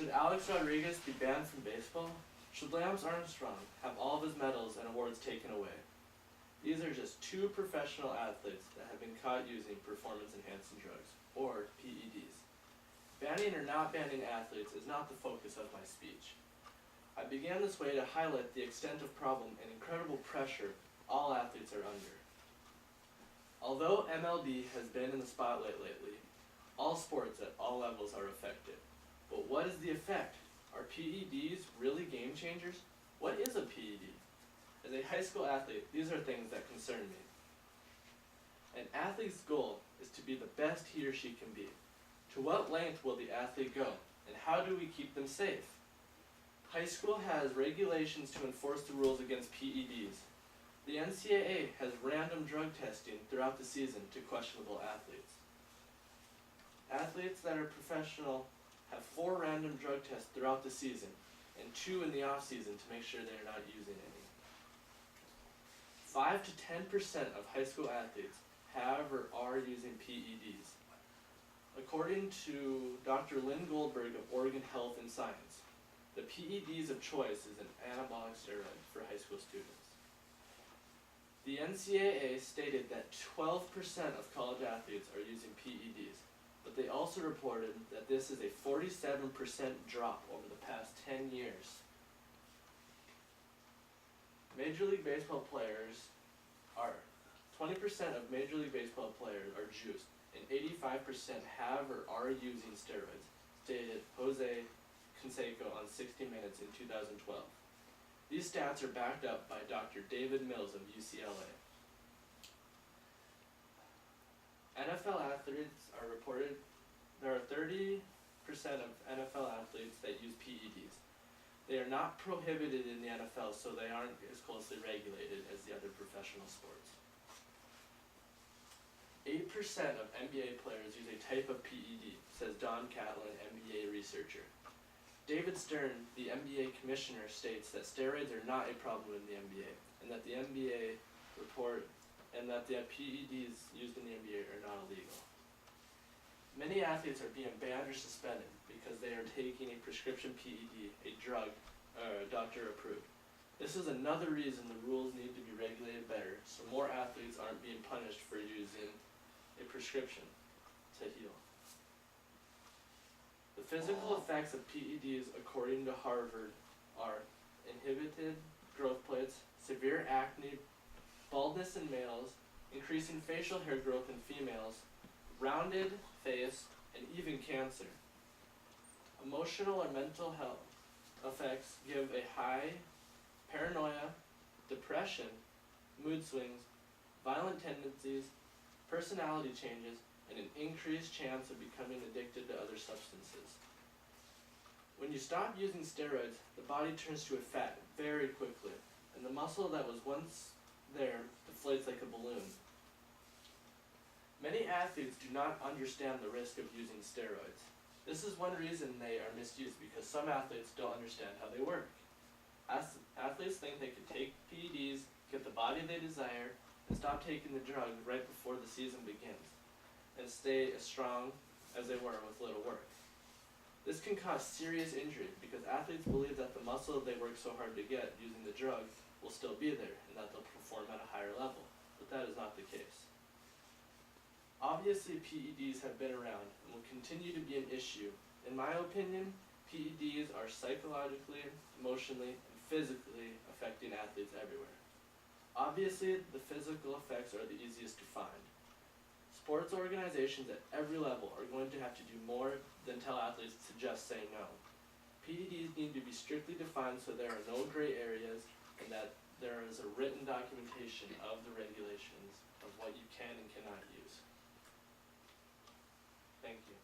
Should Alex Rodriguez be banned from baseball? Should Lance Armstrong have all of his medals and awards taken away? These are just two professional athletes that have been caught using performance-enhancing drugs, or PEDs. Banning or not banning athletes is not the focus of my speech. I began this way to highlight the extent of problem and incredible pressure all athletes are under. Although MLB has been in the spotlight lately, all sports at all levels are affected. But what is the effect? Are PEDs really game changers? What is a PED? As a high school athlete, these are things that concern me. An athlete's goal is to be the best he or she can be. To what length will the athlete go, and how do we keep them safe? High school has regulations to enforce the rules against PEDs. The NCAA has random drug testing throughout the season to questionable athletes. Athletes that are professional have 4 random drug tests throughout the season, and 2 in the off-season to make sure they are not using any. 5 to 10% of high school athletes have or are using PEDs. According to Dr. Lynn Goldberg of Oregon Health and Science, the PEDs of choice is an anabolic steroid for high school students. The NCAA stated that 12% of college athletes are using PEDs, but they also reported that this is a 47% drop over the past 10 years. Major League Baseball players are 20% of Major League Baseball players are juiced, and 85% have or are using steroids, stated Jose Canseco on 60 Minutes in 2012. These stats are backed up by Dr. David Mills of UCLA. NFL athletes are reported, there are 30% of NFL athletes that use PEDs. They are not prohibited in the NFL, so they aren't as closely regulated as the other professional sports. 8% of NBA players use a type of PED, says Don Catlin, NBA researcher. David Stern, the NBA commissioner, states that steroids are not a problem in the NBA, and that the NBA report and that the PEDs used in the NBA are not illegal. Many athletes are being banned or suspended because they are taking a prescription PED, a drug, doctor approved. This is another reason the rules need to be regulated better, so more athletes aren't being punished for using a prescription to heal. The physical effects of PEDs, according to Harvard, are inhibited growth plates, severe acne, baldness in males, increasing facial hair growth in females, rounded face, and even cancer. Emotional or mental health effects give a high paranoia, depression, mood swings, violent tendencies, personality changes, and an increased chance of becoming addicted to other substances. When you stop using steroids, the body turns to a fat very quickly, and the muscle that was once there deflates like a balloon. Many athletes do not understand the risk of using steroids. This is one reason they are misused, because some athletes don't understand how they work. Athletes think they can take PEDs, get the body they desire, and stop taking the drug right before the season begins, and stay as strong as they were with little work. This can cause serious injury because athletes believe that the muscle they work so hard to get using the drug will still be there and that they'll perform at a higher level, but that is not the case. Obviously, PEDs have been around and will continue to be an issue. In my opinion, PEDs are psychologically, emotionally, and physically affecting athletes everywhere. Obviously, the physical effects are the easiest to find. Sports organizations at every level are going to have to do more than tell athletes to just say no. PEDs need to be strictly defined so there are no gray areas and that there is a written documentation of the regulations of what you can and cannot use. Thank you.